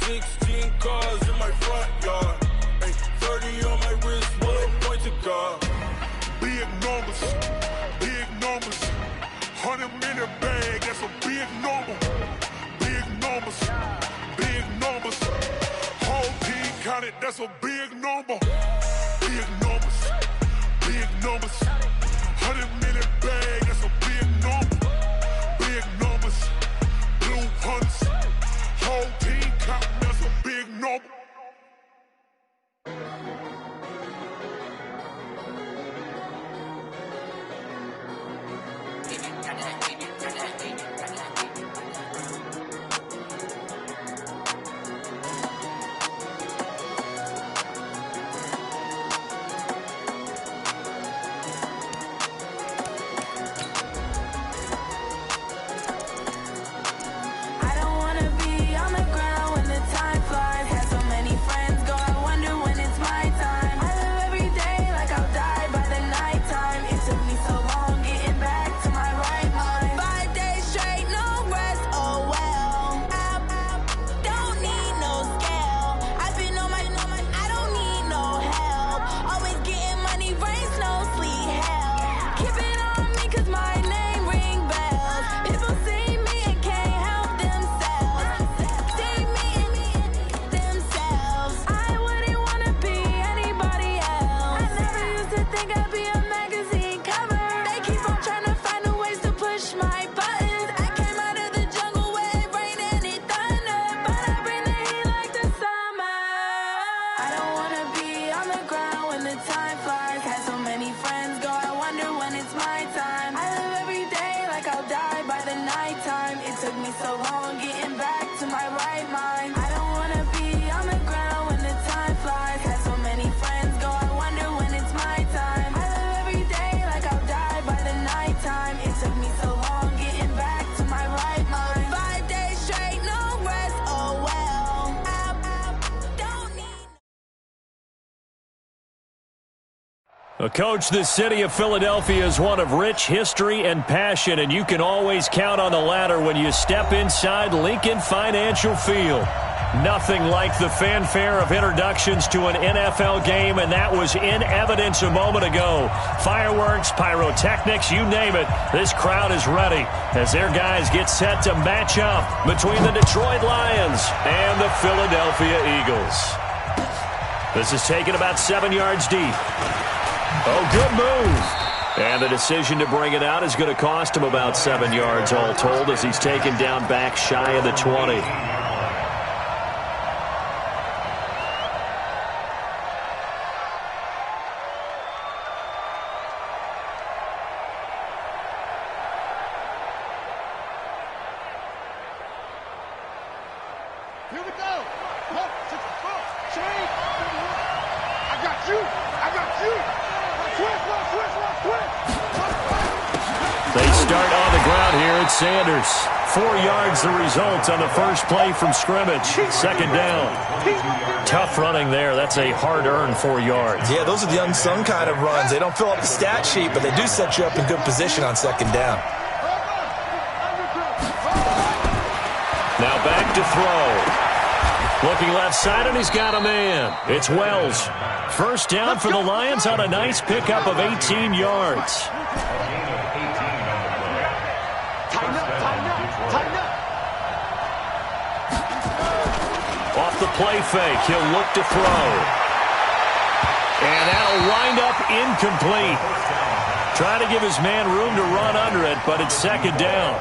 16 cars in my front yard. Ay, 30 on my wrist, one point to God. Big numbers, big numbers. 100-minute bag, that's a big number. Big numbers, big numbers. Whole team counted, that's a big number. Big numbers, big numbers. 100-minute bag, that's a big number. Big numbers, blue hunts. Whole team counting, that's a big number. Coach, the city of Philadelphia is one of rich history and passion, and you can always count on the ladder when you step inside Lincoln Financial Field. Nothing like the fanfare of introductions to an NFL game, and that was in evidence a moment ago. Fireworks, pyrotechnics, you name it, this crowd is ready as their guys get set to match up between the Detroit Lions and the Philadelphia Eagles. This is taken about 7 yards deep. Oh, good move. And the decision to bring it out is going to cost him about 7 yards all told as he's taken down back shy of the 20. Here we go. Change. I got you. I got you. They start on the ground here at Sanders. 4 yards the result on the first play from scrimmage. Second down. Tough running there. That's a hard-earned 4 yards. Yeah, those are the unsung kind of runs. They don't fill up the stat sheet, but they do set you up in good position on second down. Now back to throw. Looking left side, and he's got a man. It's Wells. First down for the Lions on a nice pickup of 18 yards. Off the play fake, he'll look to throw. And that'll wind up incomplete. Trying to give his man room to run under it, but it's second down.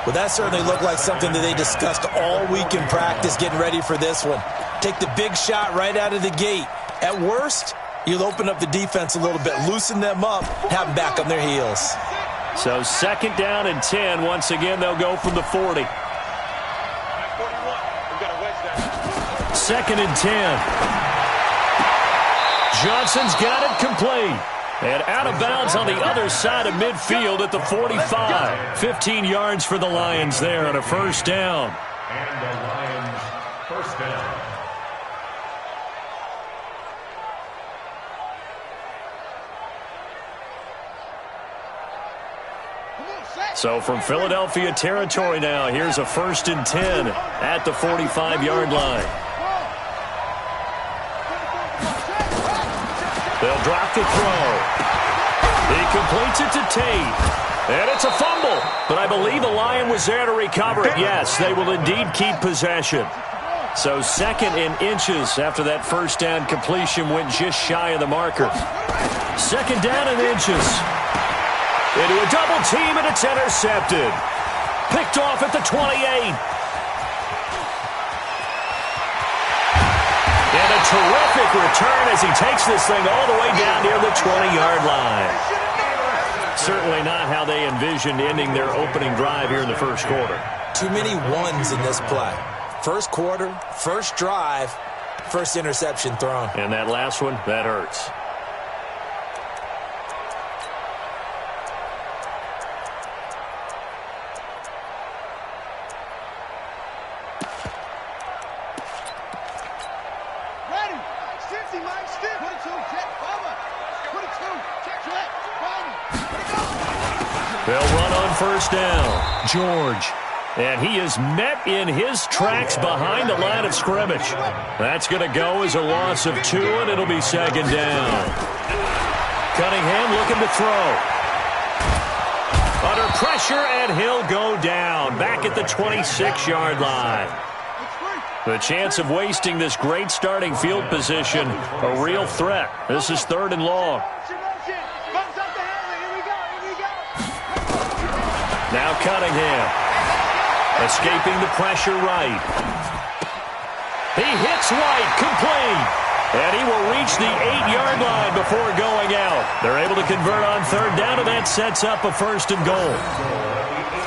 Well, that certainly looked like something that they discussed all week in practice getting ready for this one. Take the big shot right out of the gate. At worst, you'll open up the defense a little bit, loosen them up, have them back on their heels. So second down and 10. Once again, they'll go from the 40. Second and 10. Johnson's got it complete. And out of bounds on the other side of midfield at the 45. 15 yards for the Lions there on a first down. And the Lions first down. Come on, Shaq. So from Philadelphia territory now, here's a 1st and 10 at the 45-yard line. They'll drop the throw. He completes it to Tate. And it's a fumble. But I believe the Lion was there to recover it. Yes, they will indeed keep possession. So 2nd and inches after that first down completion went just shy of the marker. 2nd down and inches. Into a double team, and it's intercepted. Picked off at the 28. And a terrific return as he takes this thing all the way down near the 20-yard line. Certainly not how they envisioned ending their opening drive here in the first quarter. Too many ones in this play. First quarter, first drive, first interception thrown. And that last one, that hurts. They'll run on first down. George. And he is met in his tracks behind the line of scrimmage. That's going to go as a loss of 2, and it'll be 2nd down. Cunningham looking to throw. Under pressure, and he'll go down. Back at the 26-yard line. The chance of wasting this great starting field position, a real threat. This is 3rd and long. Now Cunningham. Escaping the pressure right. He hits White, complete. And he will reach the 8-yard line before going out. They're able to convert on 3rd down, and that sets up a 1st and goal.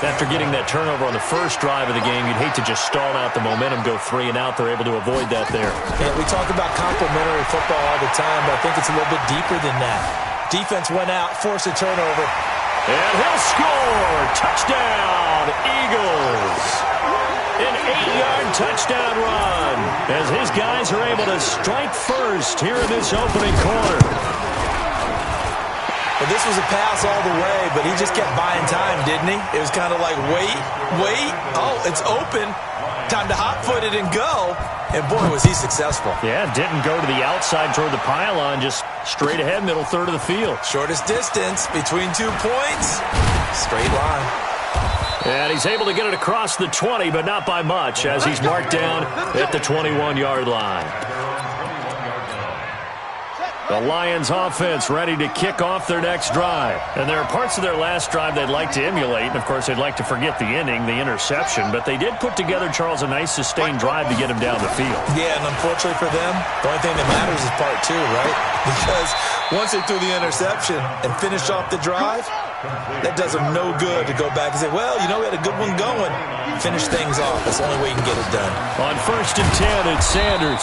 After getting that turnover on the first drive of the game, you'd hate to just stall out the momentum, go 3 and out. They're able to avoid that there. Yeah, we talk about complementary football all the time, but I think it's a little bit deeper than that. Defense went out, forced a turnover. And he'll score! Touchdown, Eagles! An 8-yard touchdown run as his guys are able to strike first here in this opening quarter. Well, this was a pass all the way, but he just kept buying time, didn't he? It was kind of like, wait. Oh, it's open. Time to hot-foot it and go. And, boy, was he successful. Yeah, didn't go to the outside toward the pylon, just straight ahead, middle third of the field. Shortest distance between 2 points. Straight line. And he's able to get it across the 20, but not by much, as he's marked down at the 21-yard line. The Lions offense ready to kick off their next drive. And there are parts of their last drive they'd like to emulate. And, of course, they'd like to forget the ending, the interception. But they did put together, Charles, a nice sustained drive to get him down the field. Yeah, and unfortunately for them, the only thing that matters is part 2, right? Because once they threw the interception and finished off the drive, that does them no good to go back and say, well, you know, we had a good one going. Finish things off. That's the only way you can get it done. On 1st and 10, it's Sanders.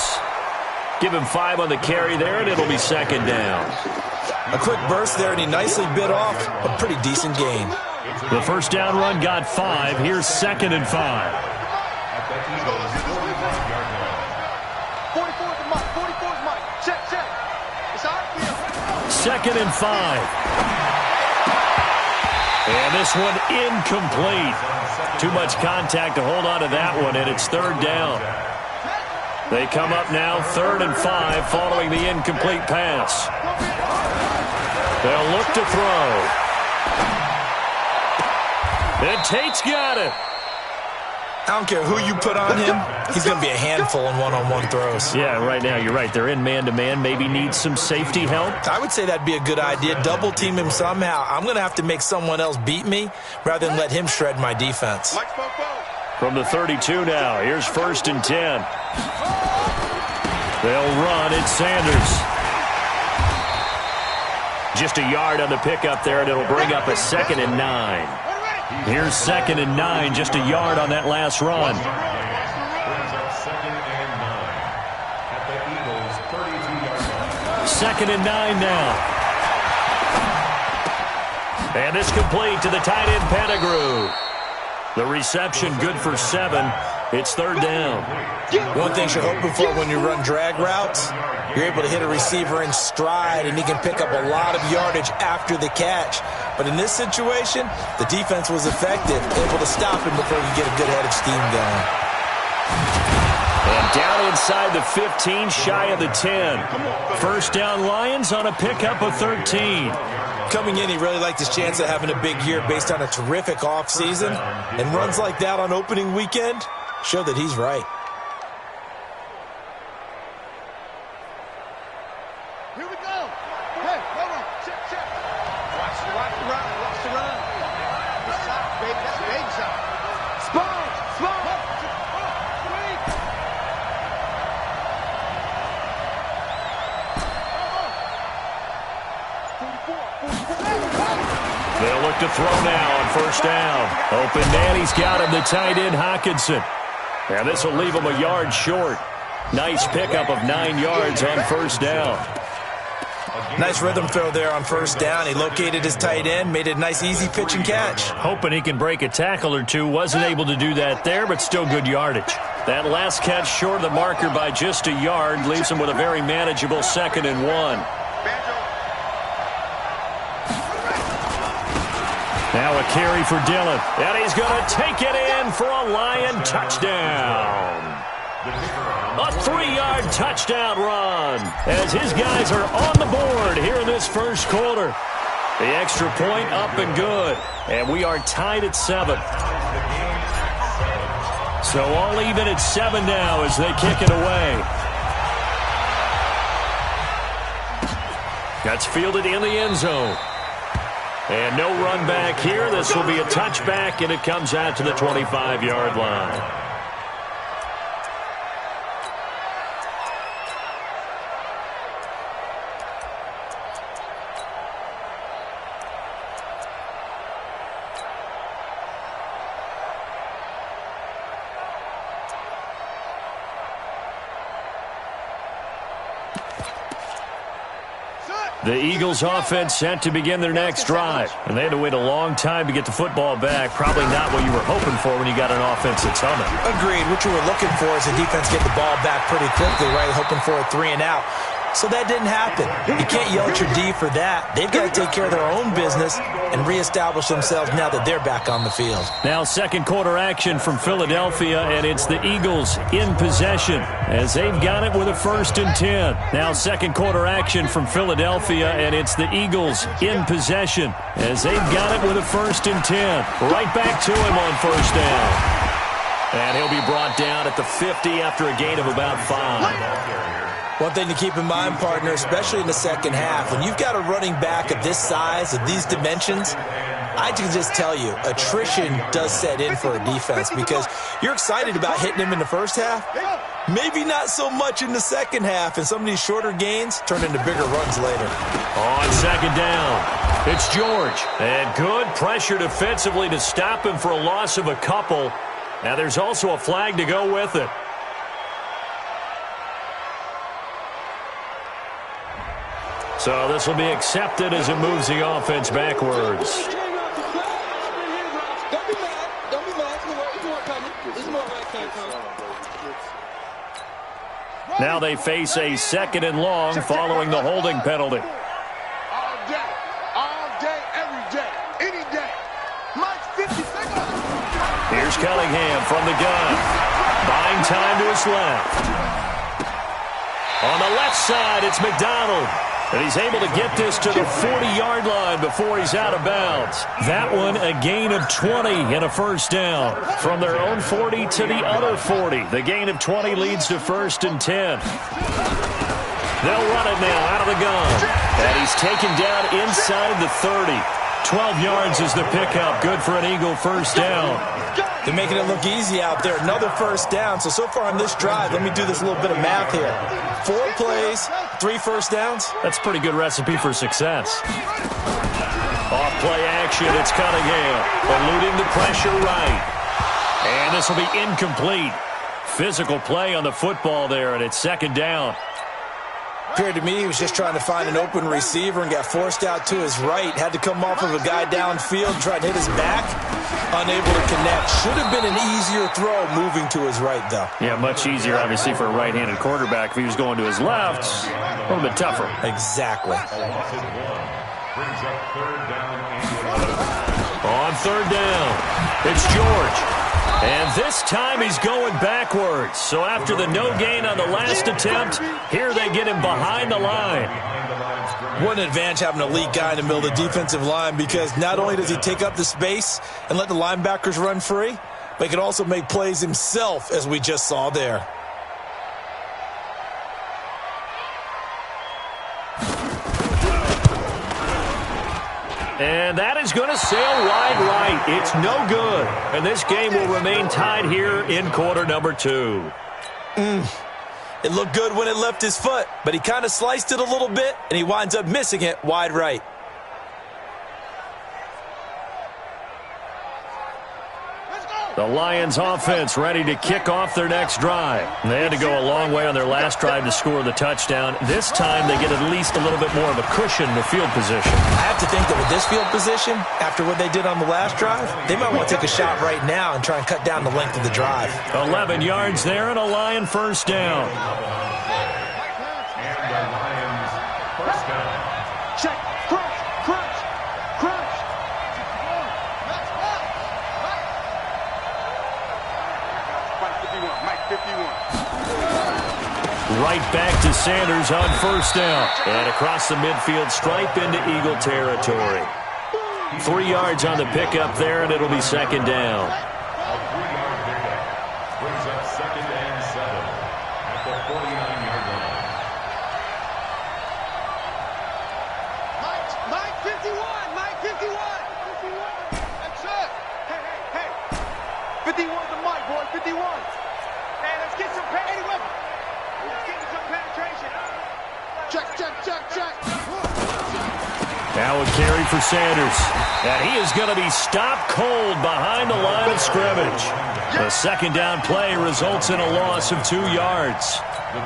Give him 5 on the carry there, and it'll be 2nd down. A quick burst there, and he nicely bit off a pretty decent gain. The first down run got 5. Here's 2nd and 5. 44's Mike. Check. It's out here. 2nd and 5. And this one incomplete. Too much contact to hold on to that one, and it's 3rd down. They come up now 3rd and 5 following the incomplete pass. They'll look to throw. And Tate's got it. I don't care who you put on him. He's going to be a handful in one-on-one throws. Yeah, right now you're right. They're in man-to-man. Maybe need some safety help. I would say that'd be a good idea. Double team him somehow. I'm going to have to make someone else beat me rather than let him shred my defense. From the 32 now, here's 1st and 10. They'll run. It's Sanders. Just a yard on the pickup there, and it'll bring up a 2nd and 9. Here's 2nd and 9, just a yard on that last run. 2nd and 9 now. And it's complete to the tight end Pettigrew. The reception good for 7. It's 3rd down. One thing you're hoping for when you run drag routes, you're able to hit a receiver in stride, and he can pick up a lot of yardage after the catch. But in this situation, the defense was effective, able to stop him before he could get a good head of steam going. And down inside the 15, shy of the 10. First down Lions on a pickup of 13. Coming in, he really liked his chance of having a big year based on a terrific offseason. And runs like that on opening weekend show that he's right. Here we go. Hey, hold on. Check, check. Watch the run. Watch the run. Good shot, baby. That's a baby shot. Spawn. They'll look to throw now on first down. Open man, he's got him, the tight end, Hockenson. And this will leave him a yard short. Nice pickup of 9 yards on first down. Nice rhythm throw there on first down. He located his tight end, made it a nice, easy pitch and catch. Hoping he can break a tackle or two. Wasn't able to do that there, but still good yardage. That last catch short of the marker by just a yard leaves him with a very manageable 2nd and 1. Now a carry for Dillon. And he's going to take it in for a Lion touchdown. A 3-yard touchdown run as his guys are on the board here in this first quarter. The extra point up and good. And we are tied at 7. So all even at 7 now as they kick it away. That's fielded in the end zone. And no run back here. This will be a touchback, and it comes out to the 25-yard line. The Eagles offense set to begin their next drive. And they had to wait a long time to get the football back. Probably not what you were hoping for when you got an offense that's humming. Agreed. What you were looking for is the defense get the ball back pretty quickly, right? Hoping for a 3 and out. So that didn't happen. You can't yell at your D for that. They've got to take care of their own business and reestablish themselves now that they're back on the field. Now second quarter action from Philadelphia, and it's the Eagles in possession as they've got it with a 1st and 10. Now second quarter action from Philadelphia, and it's the Eagles in possession as they've got it with a 1st and 10. Right back to him on first down. And he'll be brought down at the 50 after a gain of about 5. One thing to keep in mind, partner, especially in the second half, when you've got a running back of this size, of these dimensions, I can just tell you, attrition does set in for a defense because you're excited about hitting him in the first half, maybe not so much in the second half, and some of these shorter gains turn into bigger runs later. On second down, it's George. And good pressure defensively to stop him for a loss of a couple. Now there's also a flag to go with it. So this will be accepted as it moves the offense backwards. Now they face a 2nd and long following the holding penalty. All day, every day, any day. Mike, 50 seconds. Here's Cunningham from the gun. Buying time to his left. On the left side, it's McDonald. And he's able to get this to the 40-yard line before he's out of bounds. That one, a gain of 20 and a first down. From their own 40 to the other 40. The gain of 20 leads to 1st and 10. They'll run it now out of the gun. And he's taken down inside the 30. 12 yards is the pickup. Good for an Eagle first down. They're making it look easy out there. Another first down. So far on this drive, let me do this little bit of math here. 4 plays, 3 first downs. That's a pretty good recipe for success. Off play action, it's Cunningham. Eluding the pressure right. And this will be incomplete. Physical play on the football there, and it's 2nd down. Appeared to me he was just trying to find an open receiver and got forced out to his right. Had to come off of a guy downfield, try to hit his back. Unable to connect. Should have been an easier throw moving to his right, though. Yeah, much easier, obviously, for a right-handed quarterback. If he was going to his left, a little bit tougher. Exactly. Brings up third down and 11. On third down, it's George. And this time he's going backwards. So after the no gain on the last attempt, here they get him behind the line. What an advantage having an elite guy in the middle of the defensive line, because not only does he take up the space and let the linebackers run free, but he can also make plays himself, as we just saw there. And that is going to sail wide right. It's no good. And this game will remain tied here in quarter number 2. It looked good when it left his foot, but he kind of sliced it a little bit, and he winds up missing it wide right. The Lions offense ready to kick off their next drive. They had to go a long way on their last drive to score the touchdown. This time they get at least a little bit more of a cushion in the field position. I have to think that with this field position, after what they did on the last drive, they might want to take a shot right now and try and cut down the length of the drive. 11 yards there and a Lion first down. And the Lions first down. Check. Crunch. Crunch. Crunch. Mike 51. Right back to Sanders on first down. And across the midfield stripe into Eagle territory. 3 yards on the pickup there, and it'll be second down. A 3-yard pickup. Brings up second and 7 at the 49-yard line. Mike 51. Mike 51. That's it. Hey. 51 to Mike, boy. 51. Hey, let's get some penetration. Let's get some penetration. Check. Now a carry for Sanders. And he is going to be stopped cold behind the line of scrimmage. The second down play results in a loss of 2 yards.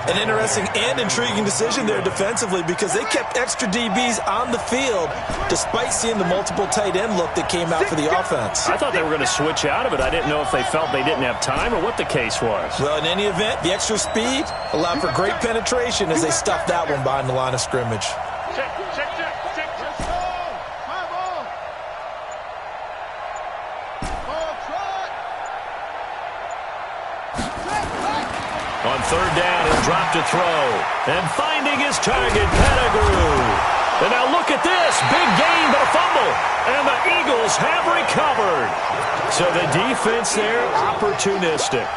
An interesting and intriguing decision there defensively, because they kept extra DBs on the field despite seeing the multiple tight end look that came out for the offense. I thought they were going to switch out of it. I didn't know if they felt they didn't have time or what the case was. Well, in any event, the extra speed allowed for great penetration as they stuffed that one behind the line of scrimmage. Check. On third down, he'll drop to throw. And finding his target, Pettigrew. And now look at this. Big gain, but a fumble. And the Eagles have recovered. So the defense there, opportunistic.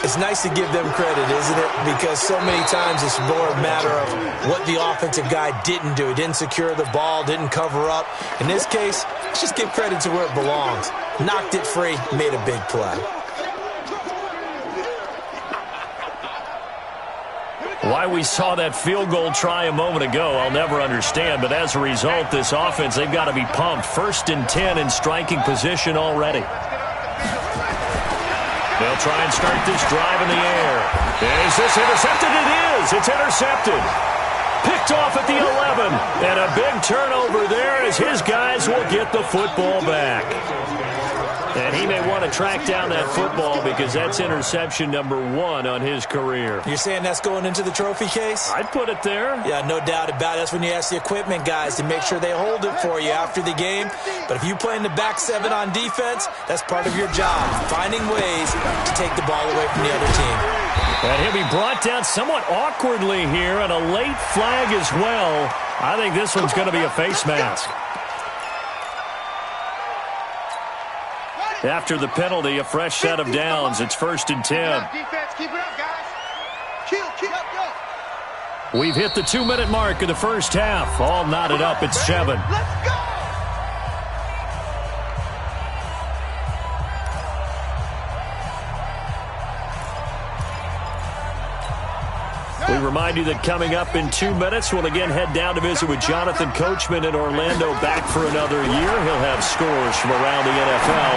It's nice to give them credit, isn't it? Because so many times it's more a matter of what the offensive guy didn't do. He didn't secure the ball, didn't cover up. In this case, let's just give credit to where it belongs. Knocked it free, made a big play. Why we saw that field goal try a moment ago, I'll never understand. But as a result, this offense, they've got to be pumped. 1st and 10 in striking position already. They'll try and start this drive in the air. Is this intercepted? It is. It's intercepted. Picked off at the 11. And a big turnover there as his guys will get the football back. And he may want to track down that football because that's interception number 1 on his career. You're saying that's going into the trophy case? I'd put it there. Yeah, no doubt about it. That's when you ask the equipment guys to make sure they hold it for you after the game. But if you play in the back 7 on defense, that's part of your job, finding ways to take the ball away from the other team. And he'll be brought down somewhat awkwardly here, and a late flag as well. I think this one's going to be a face mask. After the penalty, a fresh set of downs. It's 1st and 10. Defense, keep it up, guys. Kill, go. We've hit the 2-minute mark of the first half. All knotted up at 7. Let's go. We remind you that coming up in 2 minutes, we'll again head down to visit with Jonathan Coachman in Orlando, back for another year. He'll have scores from around the NFL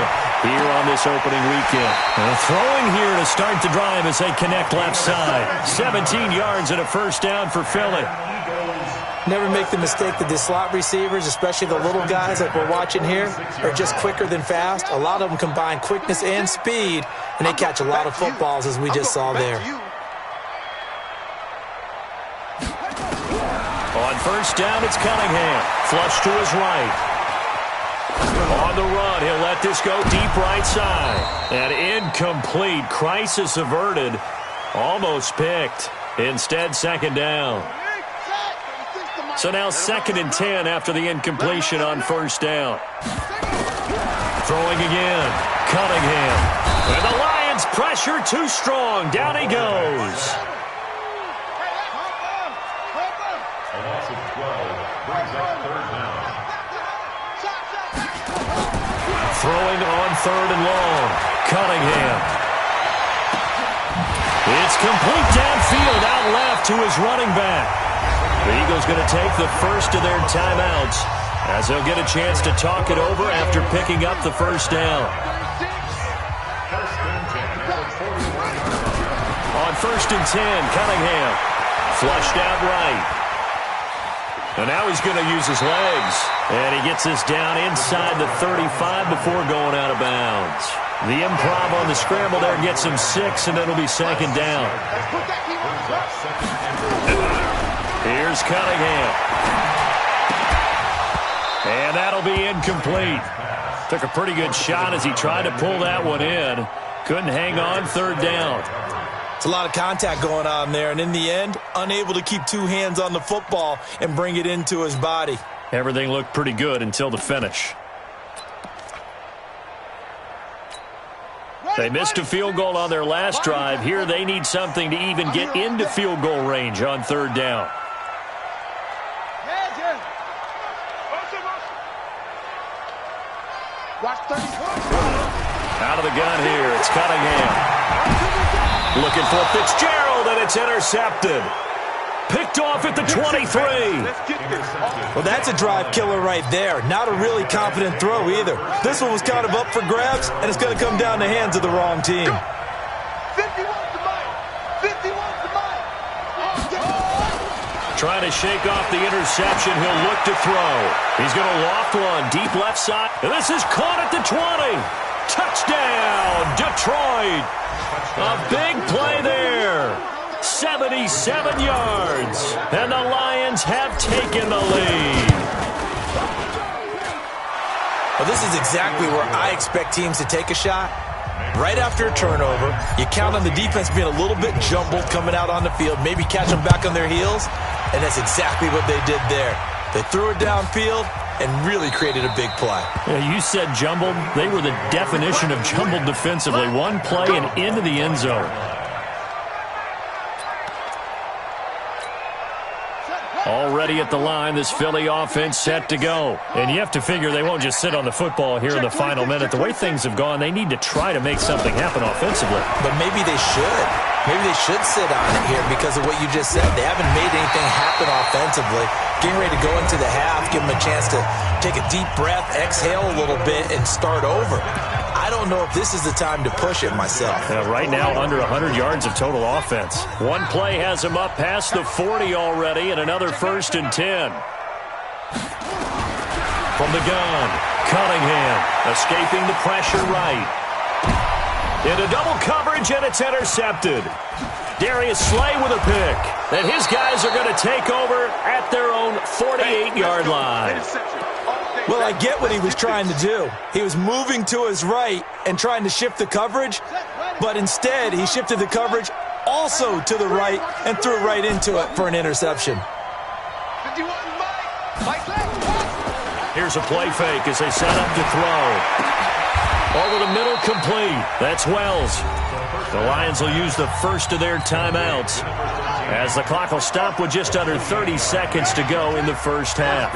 here on this opening weekend. And throwing here to start the drive as they connect left side. 17 yards and a first down for Philly. Never make the mistake that the slot receivers, especially the little guys like we're watching here, are just quicker than fast. A lot of them combine quickness and speed, and they catch a lot of footballs, as we just saw there. On first down, it's Cunningham. Flush to his right. On the run, he'll let this go deep right side. And incomplete. Crisis averted. Almost picked. Instead, second down. So now 2nd and 10 after the incompletion on first down. Throwing again. Cunningham. And the Lions pressure too strong. Down he goes. A loss of 12 brings up third down. Throwing on 3rd and long. Cunningham. It's complete downfield, out left to his running back. The Eagles going to take the first of their timeouts as they'll get a chance to talk it over after picking up the first down. On 1st and 10, Cunningham flushed out right. And now he's going to use his legs. And he gets this down inside the 35 before going out of bounds. The improv on the scramble there gets him 6, and it'll be second down. Here's Cunningham. And that'll be incomplete. Took a pretty good shot as he tried to pull that one in. Couldn't hang on, 3rd down. It's a lot of contact going on there, and in the end, unable to keep 2 hands on the football and bring it into his body. Everything looked pretty good until the finish. They missed a field goal on their last drive. Here they need something to even get into field goal range on 3rd down. Out of the gun here, it's Cunningham. Looking for Fitzgerald, and it's intercepted. Picked off at the 23. Well, that's a drive killer right there. Not a really confident throw either. This one was kind of up for grabs, and it's going to come down the hands of the wrong team. 51's the mic. 51's the mic. Trying to shake off the interception. He'll look to throw. He's going to loft one deep left side. And this is caught at the 20. Touchdown, Detroit. A big play there. 77 yards. And the Lions have taken the lead. Well, this is exactly where I expect teams to take a shot. Right after a turnover, you count on the defense being a little bit jumbled coming out on the field, maybe catch them back on their heels, and that's exactly what they did there. They threw it downfield and really created a big play. Yeah, you said jumbled. They were the definition of jumbled defensively. One play and into the end zone. Already at the line, this Philly offense set to go. And you have to figure they won't just sit on the football here in the final minute. The way things have gone, they need to try to make something happen offensively. But maybe they should. Maybe they should sit on it here because of what you just said. They haven't made anything happen offensively. Getting ready to go into the half, give them a chance to take a deep breath, exhale a little bit, and start over. I don't know if this is the time to push it myself. Right now, under 100 yards of total offense. One play has him up past the 40 already, and another 1st and 10. From the gun, Cunningham escaping the pressure right. Into double coverage, and it's intercepted. Darius Slay with a pick. And his guys are going to take over at their own 48-yard line. Well, I get what he was trying to do. He was moving to his right and trying to shift the coverage, but instead he shifted the coverage also to the right and threw right into it for an interception. Here's a play fake as they set up to throw. Over the middle, complete. That's Wells. The Lions will use the first of their timeouts as the clock will stop with just under 30 seconds to go in the first half.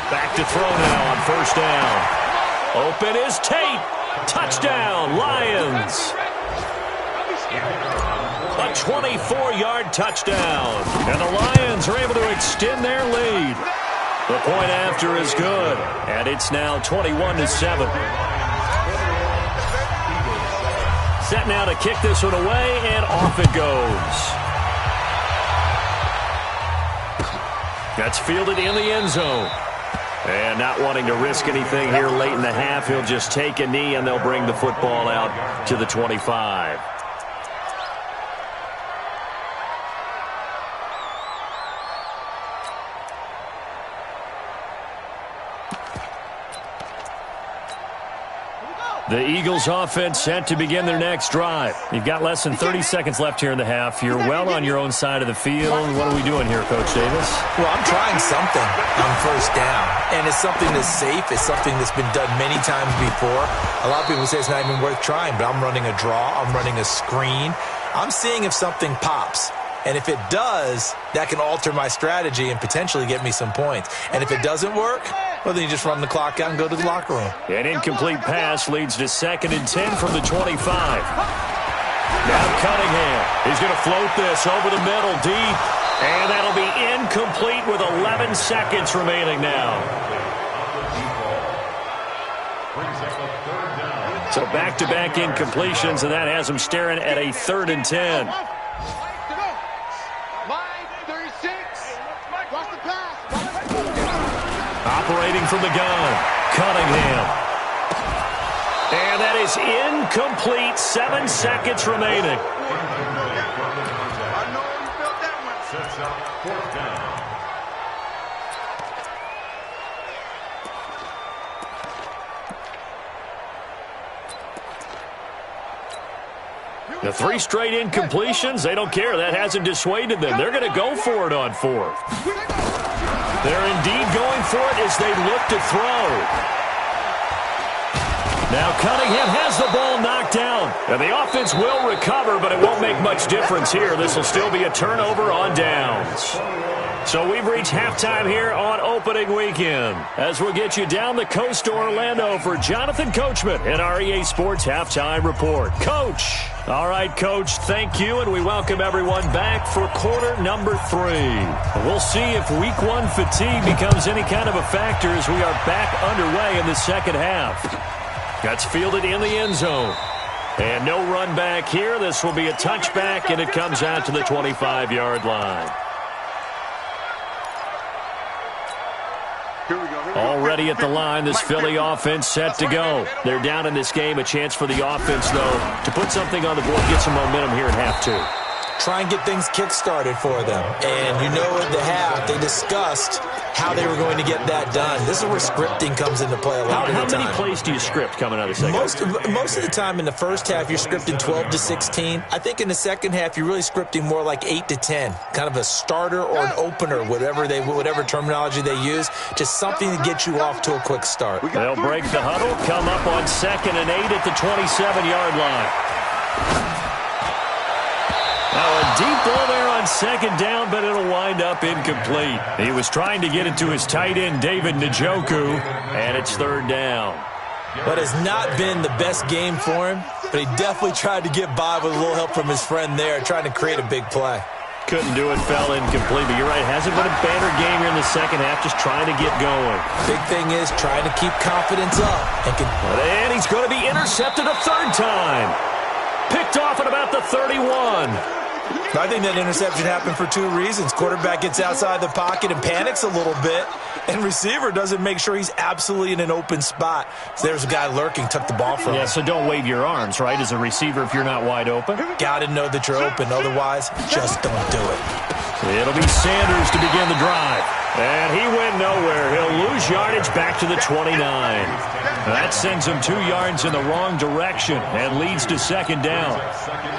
Back to throw now on first down. Open is Tate. Touchdown, Lions. A 24-yard touchdown. And the Lions are able to extend their lead. The point after is good. And it's now 21-7. Set now to kick this one away, and off it goes. That's fielded in the end zone. And not wanting to risk anything here late in the half, he'll just take a knee, and they'll bring the football out to the 25. The Eagles offense set to begin their next drive. You've got less than 30 seconds left here in the half. You're well on your own side of the field. What are we doing here, Coach Davis? Well, I'm trying something on first down, and it's something that's safe. It's something that's been done many times before. A lot of people say it's not even worth trying, but I'm running a draw. I'm running a screen. I'm seeing if something pops. And if it does, that can alter my strategy and potentially get me some points. And if it doesn't work, well, then you just run the clock out and go to the locker room. An incomplete pass leads to 2nd and 10 from the 25. Now Cunningham. He's going to float this over the middle deep. And that'll be incomplete with 11 seconds remaining now. So back-to-back incompletions, and that has him staring at a 3rd and 10. Operating from the gun, Cunningham. And that is incomplete. 7 seconds remaining. Sets up 4th down. The 3 straight incompletions, they don't care. That hasn't dissuaded them. They're going to go for it on 4th. They're indeed going for it as they look to throw. Now Cunningham has the ball knocked down. And the offense will recover, but it won't make much difference here. This will still be a turnover on downs. So we've reached halftime here on opening weekend. As we'll get you down the coast to Orlando for Jonathan Coachman in our EA Sports Halftime Report. Coach. All right, Coach, thank you, and we welcome everyone back for quarter number 3. We'll see if week 1 fatigue becomes any kind of a factor as we are back underway in the second half. That's fielded in the end zone. And no run back here. This will be a touchback, and it comes out to the 25-yard line. Already at the line, this Philly offense set to go. They're down in this game. A chance for the offense, though, to put something on the board, get some momentum here in half 2. Try and get things kick-started for them. And you know at the half, they discussed how they were going to get that done. This is where scripting comes into play a lot of the time. How many plays do you script coming out of the second half? Most of the time in the first half, you're scripting 12 to 16. I think in the second half, you're really scripting more like 8 to 10. Kind of a starter or an opener, whatever terminology they use. Just something to get you off to a quick start. They'll break the huddle, come up on 2nd and 8 at the 27-yard line. Now a deep ball there on 2nd down, but it'll wind up incomplete. He was trying to get it to his tight end, David Njoku, and it's 3rd down. But it's not been the best game for him, but he definitely tried to get by with a little help from his friend there, trying to create a big play. Couldn't do it, fell incomplete, but you're right, it hasn't been a banner game here in the second half, just trying to get going. Big thing is trying to keep confidence up. And he's going to be intercepted a 3rd time. Picked off at about the 31. I think that interception happened for 2 reasons. Quarterback gets outside the pocket and panics a little bit, and receiver doesn't make sure he's absolutely in an open spot. So there's a guy lurking, took the ball from him. Yeah, so don't wave your arms, right, as a receiver if you're not wide open. Got to know that you're open. Otherwise, just don't do it. It'll be Sanders to begin the drive. And he went nowhere. He'll lose yardage back to the 29. That sends him 2 yards in the wrong direction and leads to 2nd down.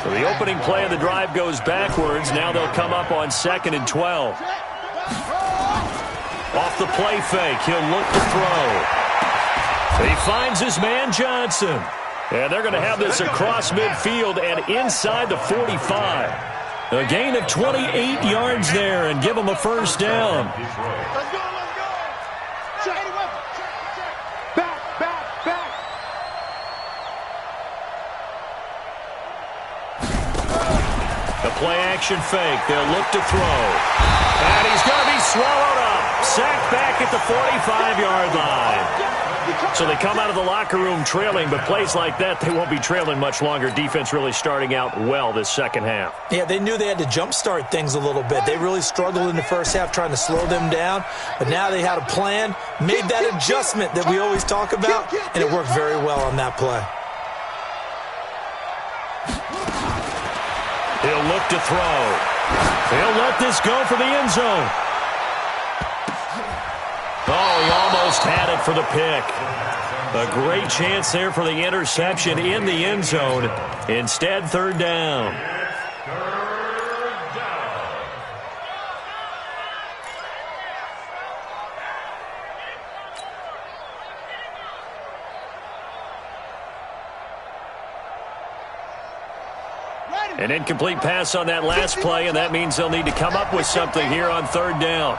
So the opening play of the drive goes backwards. Now they'll come up on 2nd and 12. Off the play fake, he'll look to throw. He finds his man Johnson. And they're going to have this across midfield and inside the 45. A gain of 28 yards there and give them a 1st down. Let's go, let's go. Back. The play action fake. They'll look to throw. And he's going to be swallowed up. Sacked back at the 45-yard line. So they come out of the locker room trailing, but plays like that, they won't be trailing much longer. Defense really starting out well this second half. Yeah, they knew they had to jumpstart things a little bit. They really struggled in the first half trying to slow them down, but now they had a plan, made that adjustment that we always talk about, and it worked very well on that play. He'll look to throw. He'll let this go for the end zone. Oh, he almost had it for the pick. A great chance there for the interception in the end zone. Instead, third down. An incomplete pass on that last play, and that means they'll need to come up with something here on third down.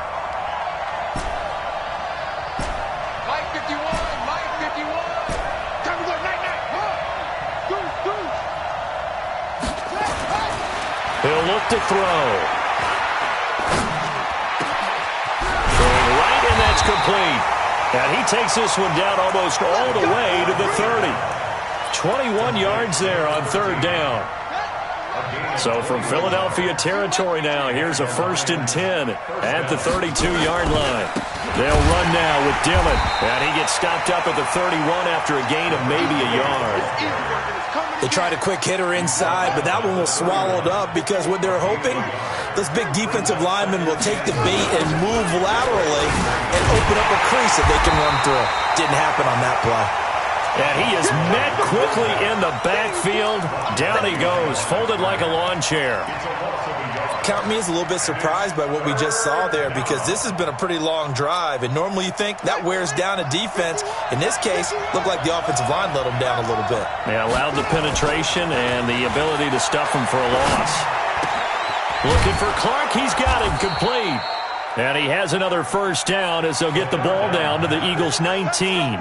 Mike 51, Mike 51. Time to go, night. Deuce. He'll look to throw. Throwing right, and that's complete. And he takes this one down almost all the way to the 30. 21 yards there on third down. So from Philadelphia territory now, here's a 1st and 10 at the 32-yard line. They'll run now with Dillon, and he gets stopped up at the 31 after a gain of maybe a yard. They tried a quick hitter inside, but that one was swallowed up because what they're hoping, those big defensive linemen will take the bait and move laterally and open up a crease that they can run through. Didn't happen on that play. And he is met quickly in the backfield. Down he goes, folded like a lawn chair. Count me as a little bit surprised by what we just saw there because this has been a pretty long drive, and normally you think that wears down a defense. In this case, looked like the offensive line let them down a little bit. Yeah, allowed the penetration and the ability to stuff him for a loss. Looking for Clark. He's got him complete. And he has another first down as they'll get the ball down to the Eagles' 19.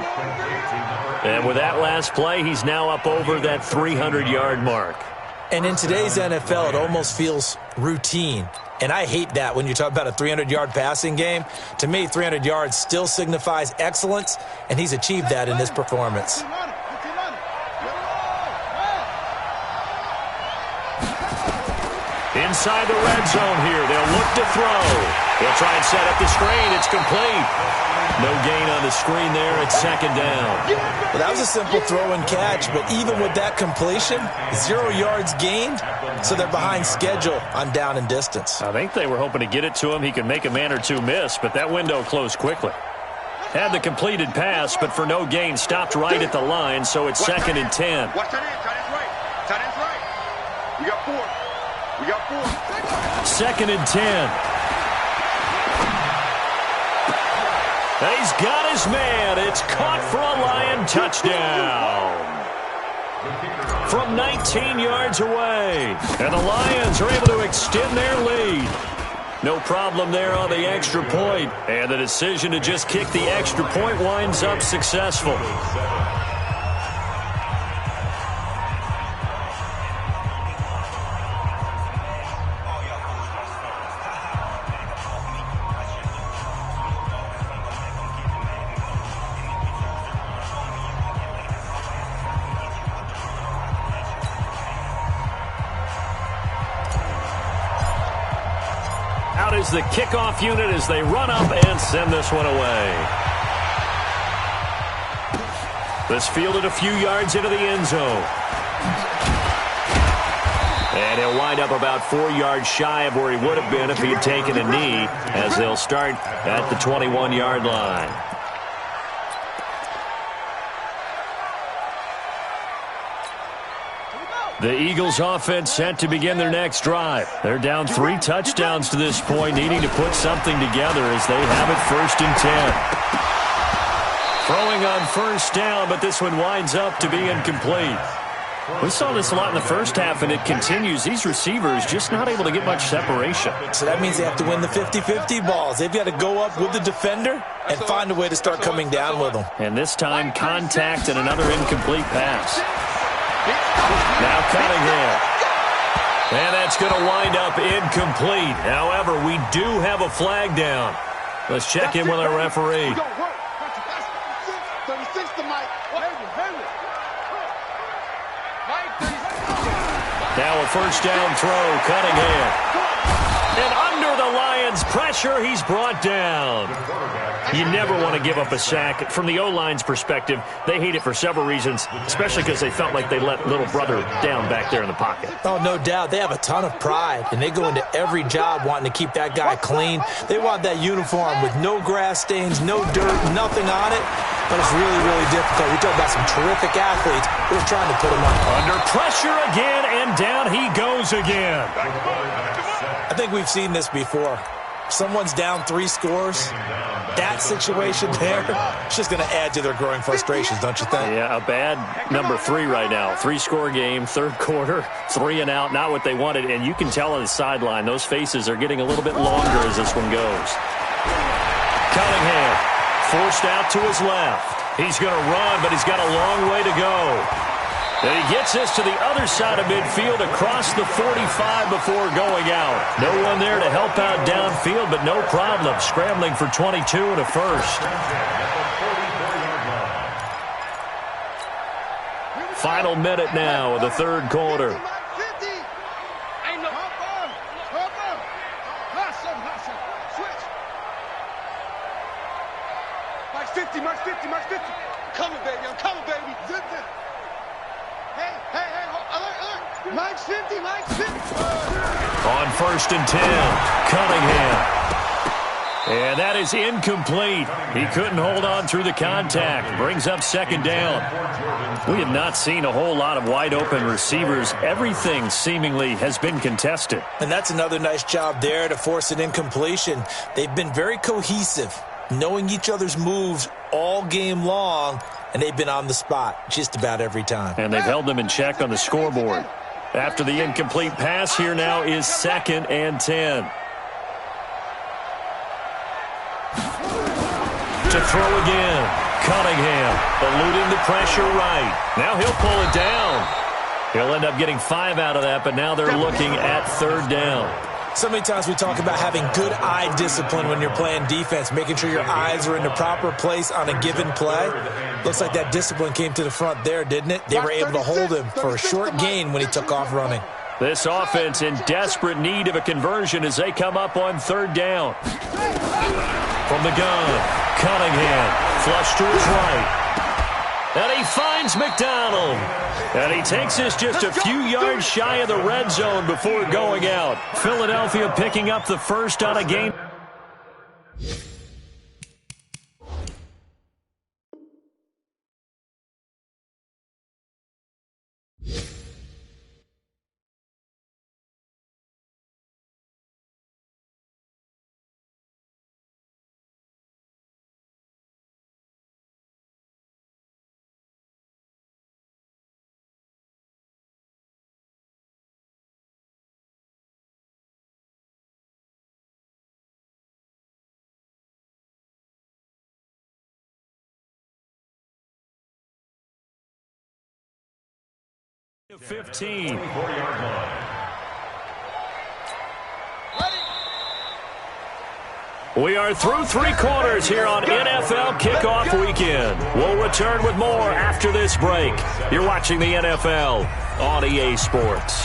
And with that last play, he's now up over that 300-yard mark. And in today's NFL, it almost feels routine. And I hate that when you talk about a 300-yard passing game. To me, 300 yards still signifies excellence, and he's achieved that in this performance. Inside the red zone here, they'll look to throw. They'll try and set up the screen. It's complete. No gain on the screen there at second down. Well, that was a simple throw and catch, but even with that completion, 0 yards gained, so they're behind schedule on down and distance. I think they were hoping to get it to him. He could make a man or two miss, but that window closed quickly. Had the completed pass, but for no gain, stopped right at the line, so it's 2nd and 10. Watch tight end. Tight end's right. Tight end's right. We got 4. 2nd and 10. He's got his man. It's caught for a Lion touchdown. From 19 yards away. And the Lions are able to extend their lead. No problem there on the extra point. And the decision to just kick the extra point winds up successful. Out is the kickoff unit as they run up and send this one away. This fielded a few yards into the end zone. And he'll wind up about 4 yards shy of where he would have been if he had taken a knee, as they'll start at the 21-yard line. The Eagles offense set to begin their next drive. They're down 3 touchdowns to this point, needing to put something together as they have it 1st and 10. Throwing on first down, but this one winds up to be incomplete. We saw this a lot in the first half, and it continues. These receivers just not able to get much separation. So that means they have to win the 50-50 balls. They've got to go up with the defender and find a way to start coming down with them. And this time, contact and another incomplete pass. Now Cunningham. And that's going to wind up incomplete. However, we do have a flag down. Let's check in with our referee. 36 to Mike. Henry. Mike, 36. Now a first down throw, Cunningham. And under the Lions' pressure, he's brought down. You never want to give up a sack. From the O-line's perspective, they hate it for several reasons, especially because they felt like they let little brother down back there in the pocket. Oh, no doubt. They have a ton of pride, and they go into every job wanting to keep that guy clean. They want that uniform with no grass stains, no dirt, nothing on it. But it's really, really difficult. We talk about some terrific athletes. We're trying to put them on. Under pressure again, and down he goes again. I think we've seen this before. Someone's down 3 scores. That situation there, it's just going to add to their growing frustrations, don't you think? Yeah, a bad number 3 right now. 3-score game, third quarter, 3 and out, not what they wanted. And you can tell on the sideline, those faces are getting a little bit longer as this one goes. Cunningham forced out to his left. He's going to run, but he's got a long way to go. And he gets us to the other side of midfield across the 45 before going out. No one there to help out downfield, but no problem. Scrambling for 22 and a first. Final minute now of the third quarter. Mike's 50. Coming, baby. I'm coming, baby. Hey, alert. Mike's 50. On first and 10, Cunningham. And that is incomplete. He couldn't hold on through the contact. Brings up second down. We have not seen a whole lot of wide-open receivers. Everything seemingly has been contested. And that's another nice job there to force an incompletion. They've been very cohesive, knowing each other's moves all game long, and they've been on the spot just about every time. And they've held them in check on the scoreboard. After the incomplete pass, here now is second and 10. To throw again, Cunningham eluding the pressure right. Now he'll pull it down. He'll end up getting 5 out of that, but now they're looking at third down. So many times we talk about having good eye discipline when you're playing defense, making sure your eyes are in the proper place on a given play. Looks like that discipline came to the front there, didn't it? They were able to hold him for a short gain when he took off running. This offense in desperate need of a conversion as they come up on third down. From the gun, Cunningham, flush to his right. And he finds McDonald. And he takes us just a few yards shy of the red zone before going out. Philadelphia picking up the first on a game. At 15. 44-yard line. We are through 3 quarters here on NFL Kickoff Weekend. We'll return with more after this break. You're watching the NFL on EA Sports.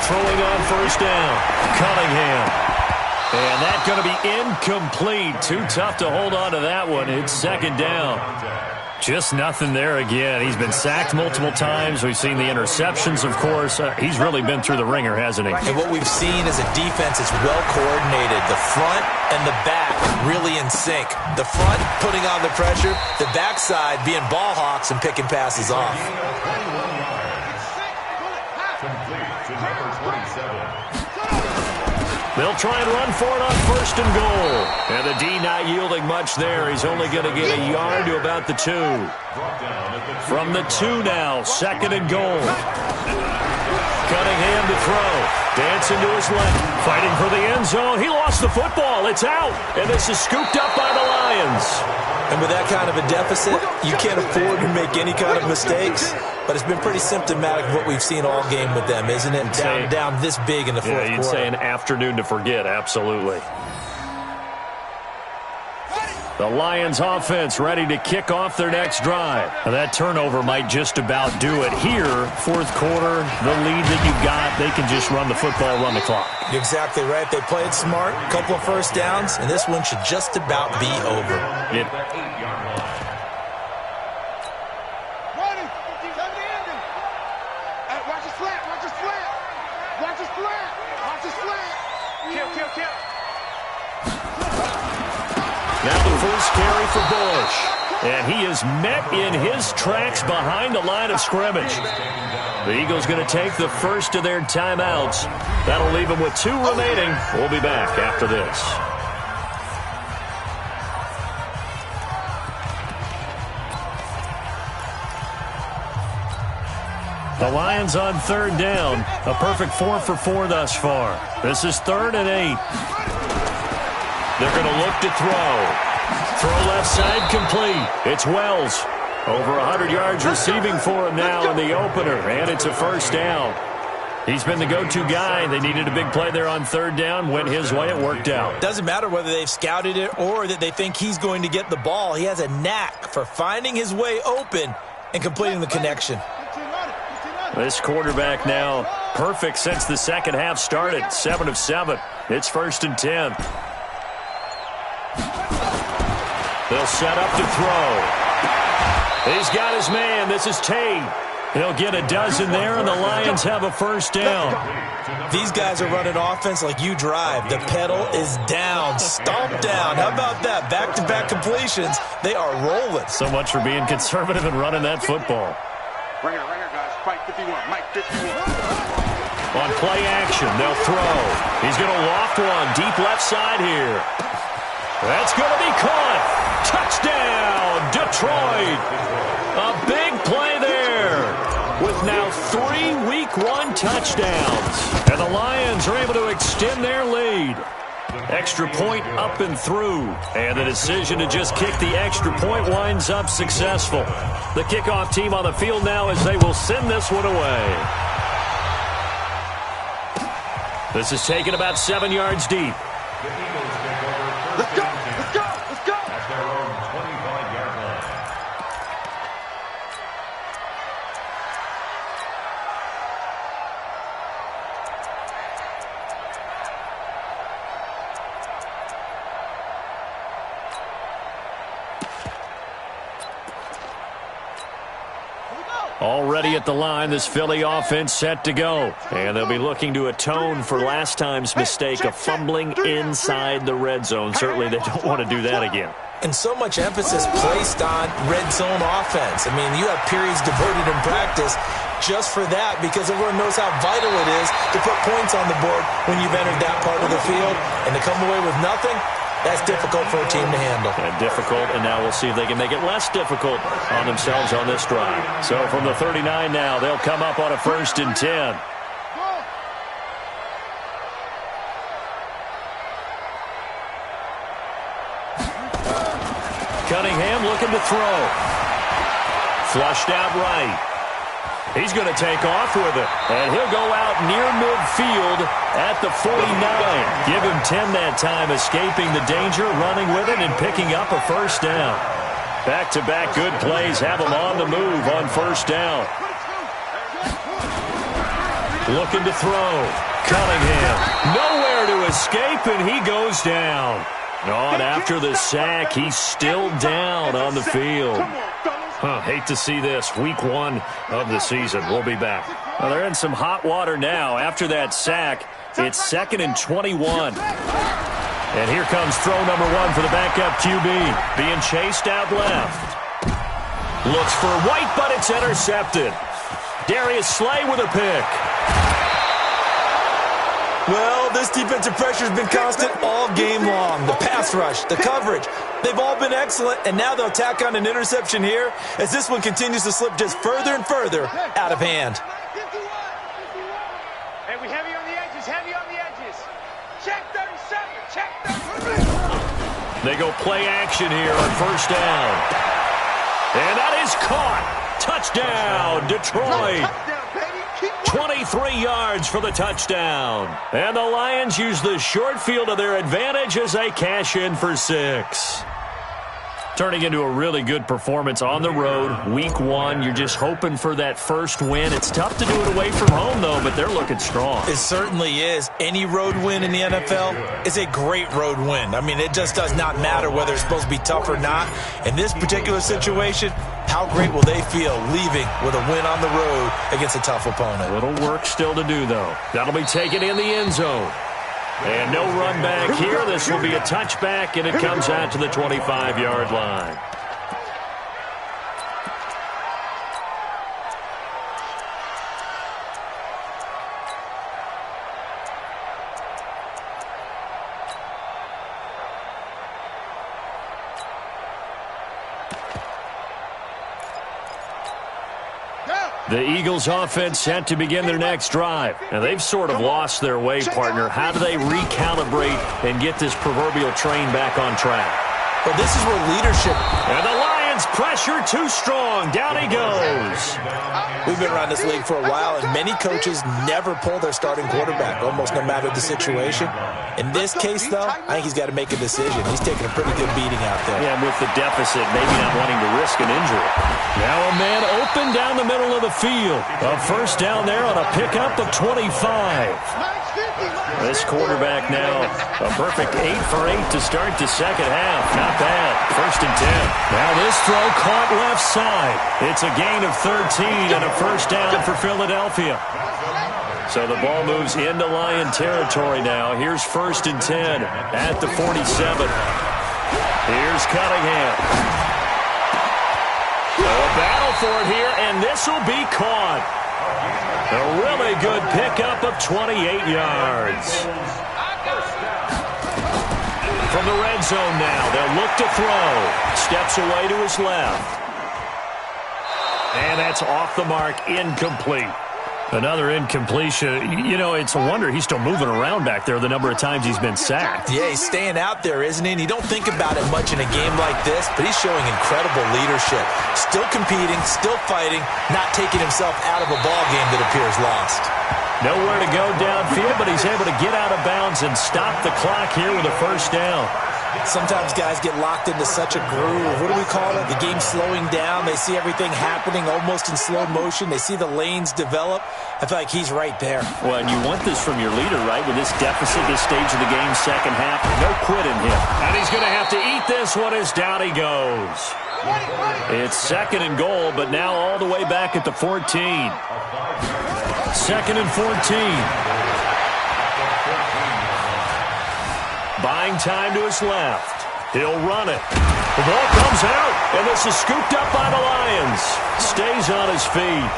Throwing on first down, Cunningham. And that's going to be incomplete. Too tough to hold on to that one. It's second down. Just nothing there again. He's been sacked multiple times. We've seen the interceptions, of course. He's really been through the ringer, hasn't he? And what we've seen is a defense that's well coordinated. The front and the back really in sync. The front putting on the pressure, the backside being ball hawks and picking passes off. They'll try and run for it on first and goal. And the D not yielding much there. He's only going to get a yard to about the 2. From the 2 now, second and goal. Cunningham to throw. Dancing to his left. Fighting for the end zone. He lost the football. It's out. And this is scooped up by the Lions. And with that kind of a deficit, you can't afford to make any kind of mistakes. But it's been pretty symptomatic of what we've seen all game with them, isn't it? Down this big in the fourth quarter. You'd say an afternoon to forget, absolutely. The Lions offense ready to kick off their next drive. Now that turnover might just about do it here. Fourth quarter, the lead that you got, they can just run the football, run the clock. You're exactly right. They played smart, a couple of first downs, and this one should just about be over. It Now the first carry for Bush. And he is met in his tracks behind the line of scrimmage. The Eagles going to take the first of their timeouts. That'll leave them with 2 remaining. We'll be back after this. The Lions on 3rd down. A perfect 4 for 4 thus far. This is 3rd and 8. They're going to look to throw. Throw left side complete. It's Wells. Over 100 yards receiving for him now in the opener. And it's a first down. He's been the go-to guy. They needed a big play there on 3rd down. Went his way. It worked out. Doesn't matter whether they've scouted it or that they think he's going to get the ball. He has a knack for finding his way open and completing the connection. This quarterback now perfect since the second half started. 7 of 7. It's 1st and 10. They'll set up to throw. He's got his man. This is Tate. He'll get a dozen there, and the Lions have a first down. These guys are running offense like you drive. The pedal is down, stomped down. How about that? Back-to-back completions. They are rolling. So much for being conservative and running that football. Right here, guys. Mike 51. Mike 51. On play action, they'll throw. He's going to loft one deep left side here. That's going to be caught. Touchdown, Detroit. A big play there with now 3 Week 1 touchdowns. And the Lions are able to extend their lead. Extra point up and through. And the decision to just kick the extra point winds up successful. The kickoff team on the field now as they will send this one away. This is taken about 7 yards deep. Let's go. Let's go. Let's go. At their own 25-yard line. Already at the line, this Philly offense set to go. And they'll be looking to atone for last time's mistake of fumbling inside the red zone. Certainly they don't want to do that again. And so much emphasis placed on red zone offense. I mean, you have periods devoted in practice just for that because everyone knows how vital it is to put points on the board when you've entered that part of the field. And to come away with nothing, that's difficult for a team to handle. Difficult, and now we'll see if they can make it less difficult on themselves on this drive. So from the 39 now, they'll come up on a 1st and 10. Cunningham looking to throw. Flushed out right. He's going to take off with it, and he'll go out near midfield at the 49. Give him 10 that time, escaping the danger, running with it, and picking up a first down. Back-to-back good plays have him on the move on first down. Looking to throw. Cunningham, nowhere to escape, and he goes down. On after the sack, he's still down on the field. Hate to see this. Week 1 of the season. We'll be back. Well, they're in some hot water now. After that sack, it's 2nd and 21. And here comes throw number 1 for the backup QB. Being chased out left. Looks for White, but it's intercepted. Darius Slay with a pick. Well, this defensive pressure has been constant all game long. The pass rush, the coverage, they've all been excellent, and now they'll tack on an interception here as this one continues to slip just further and further out of hand. Hey, we heavy on the edges. They go play action here on first down. And that is caught. Touchdown, Detroit. 23 yards for the touchdown. And the Lions use the short field to their advantage as they cash in for 6. Turning into a really good performance on the road. Week 1, you're just hoping for that first win. It's tough to do it away from home, though, but they're looking strong. It certainly is. Any road win in the NFL is a great road win. I mean, it just does not matter whether it's supposed to be tough or not. In this particular situation, how great will they feel leaving with a win on the road against a tough opponent? A little work still to do, though. That'll be taken in the end zone. And no run back here. This will be a touchback, and it comes out to the 25-yard line. The Eagles offense set to begin their next drive. And they've sort of lost their way, partner. How do they recalibrate and get this proverbial train back on track? Well, this is where leadership... And the Lions pressure too strong. Down he goes. We've been around this league for a while, and many coaches never pull their starting quarterback, almost no matter the situation. In this case, though, I think he's got to make a decision. He's taking a pretty good beating out there. Yeah, and with the deficit, maybe not wanting to risk an injury. Now a man open down the middle of the field. A first down there on a pickup of 25. This quarterback now, a perfect 8 for 8 to start the second half. Not bad. First and 10. Now this throw caught left side. It's a gain of 13 and a first down for Philadelphia. So the ball moves into Lion territory now. Here's first and 10 at the 47. Here's Cunningham. A battle for it here, and this will be caught. A really good pickup of 28 yards. From the red zone now, they'll look to throw. Steps away to his left. And that's off the mark, incomplete. Another incompletion. You know, it's a wonder he's still moving around back there the number of times he's been sacked. Yeah, he's staying out there, isn't he? And you don't think about it much in a game like this, but he's showing incredible leadership. Still competing, still fighting, not taking himself out of a ball game that appears lost. Nowhere to go downfield, but he's able to get out of bounds and stop the clock here with a first down. Sometimes guys get locked into such a groove. What do we call it? The game's slowing down. They see everything happening almost in slow motion. They see the lanes develop. I feel like he's right there. Well, and you want this from your leader, right? With this deficit, this stage of the game, second half, no quit in him. And he's going to have to eat this one as down he goes. It's second and goal, but now all the way back at the 14. Second and 14. Buying time to his left. He'll run it. The ball comes out, and this is scooped up by the Lions. Stays on his feet.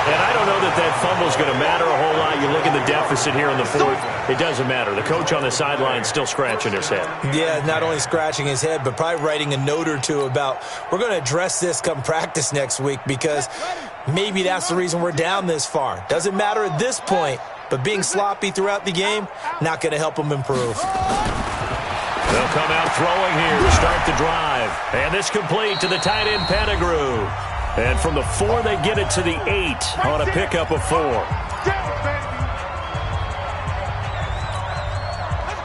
And I don't know that fumble's going to matter a whole lot. You look at the deficit here in the fourth. It doesn't matter. The coach on the sideline still scratching his head. Yeah, not only scratching his head, but probably writing a note or two about, we're going to address this come practice next week because maybe that's the reason we're down this far. Doesn't matter at this point. But being sloppy throughout the game, not going to help them improve. They'll come out throwing here to start the drive. And this complete to the tight end, Pettigrew. And from the 4, they get it to the 8 on a pickup of 4.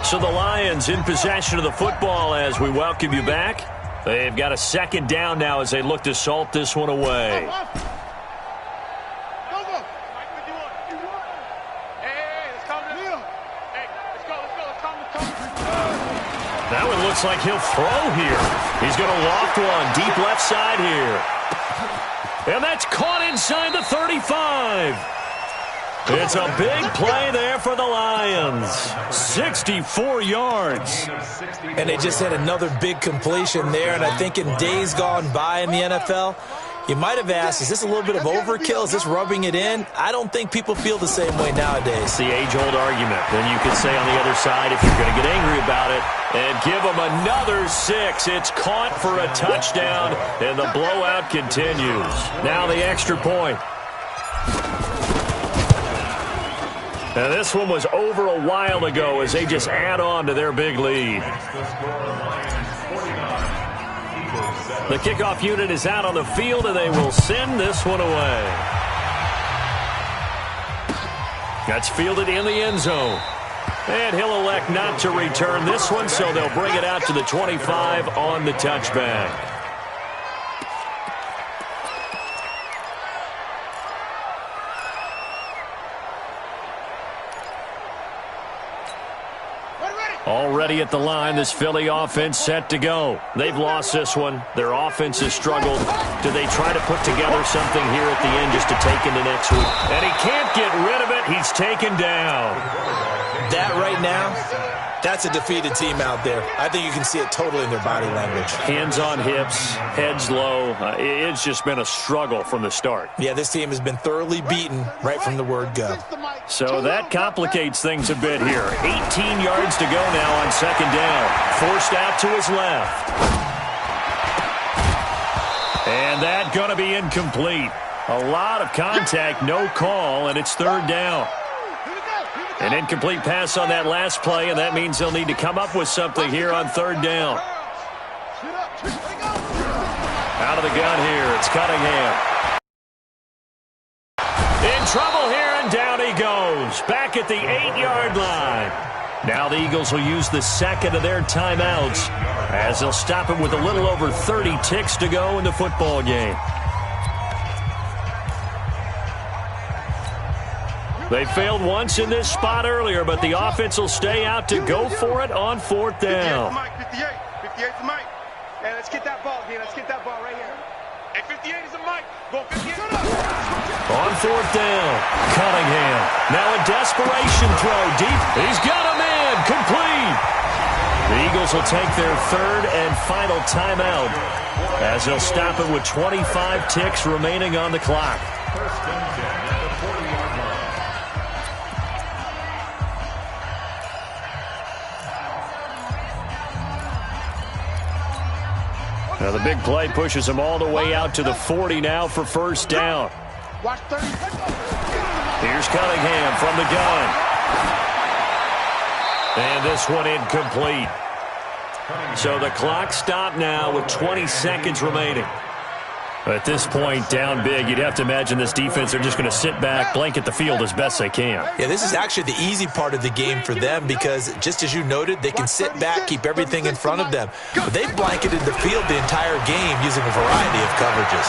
So the Lions in possession of the football as we welcome you back. They've got a second down now as they look to salt this one away. That one looks like he'll throw here. He's going to loft one deep left side here. And that's caught inside the 35. It's a big play there for the Lions. 64 yards. And they just had another big completion there. And I think in days gone by in the NFL, you might have asked, is this a little bit of overkill? Is this rubbing it in? I don't think people feel the same way nowadays. It's the age-old argument. Then you could say on the other side, if you're going to get angry about it, and give them another 6. It's caught for a touchdown, and the blowout continues. Now the extra point. Now, this one was over a while ago as they just add on to their big lead. The kickoff unit is out on the field, and they will send this one away. That's fielded in the end zone. And he'll elect not to return this one, so they'll bring it out to the 25 on the touchback. Already at the line, this Philly offense set to go. They've lost this one. Their offense has struggled. Do they try to put together something here at the end just to take into next week? And he can't get rid of it. He's taken down. That right now, that's a defeated team out there. I think you can see it totally in their body language. Hands on hips, heads low. It's just been a struggle from the start. Yeah, this team has been thoroughly beaten right from the word go. So that complicates things a bit here. 18 yards to go now on second down. Forced out to his left. And that going to be incomplete. A lot of contact, no call, and it's third down. An incomplete pass on that last play, and that means they'll need to come up with something here on third down. Out of the gun here, it's Cunningham. In trouble here, and down he goes. Back at the 8-yard line. Now the Eagles will use the second of their timeouts as they'll stop it with a little over 30 ticks to go in the football game. They failed once in this spot earlier, but the offense will stay out to go for it on fourth down. 58 is Mike. Hey, let's get that ball, D. Let's get that ball right here. Hey, 58 is a Mike. Go 58. On fourth down, Cunningham. Now a desperation throw deep. He's got a man. Complete. The Eagles will take their third and final timeout as they'll stop it with 25 ticks remaining on the clock. First and 10 at the 40-yard line. Now the big play pushes them all the way out to the 40 now for first down. Here's Cunningham from the gun. And this one incomplete. So the clock stopped now with 20 seconds remaining. At this point, down big, you'd have to imagine this defense are just going to sit back, blanket the field as best they can. Yeah, this is actually the easy part of the game for them because, just as you noted, they can sit back, keep everything in front of them. But they've blanketed the field the entire game using a variety of coverages.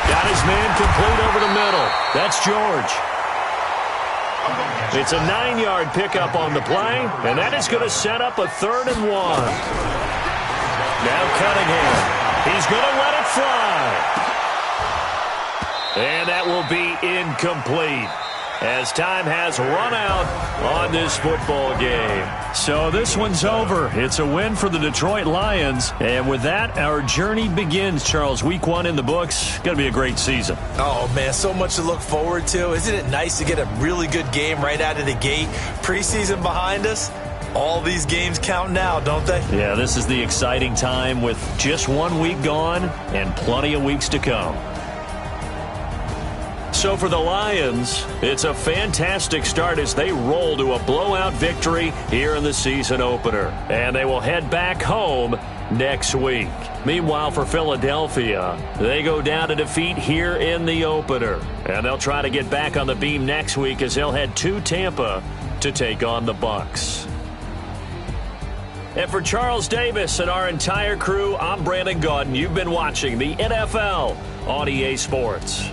Got his man complete over the middle. That's George. It's a 9-yard pickup on the play, and that is going to set up a 3rd and 1. Now Cunningham. He's going to let it fly. And that will be incomplete as time has run out on this football game. So this one's over. It's a win for the Detroit Lions. And with that, our journey begins, Charles. Week 1 in the books. Going to be a great season. Oh, man, so much to look forward to. Isn't it nice to get a really good game right out of the gate? Preseason behind us. All these games count now, don't they? Yeah, this is the exciting time with just 1 week gone and plenty of weeks to come. So for the Lions, it's a fantastic start as they roll to a blowout victory here in the season opener. And they will head back home next week. Meanwhile, for Philadelphia, they go down to defeat here in the opener. And they'll try to get back on the beam next week as they'll head to Tampa to take on the Bucs. And for Charles Davis and our entire crew, I'm Brandon Gaudin. You've been watching the NFL on EA Sports.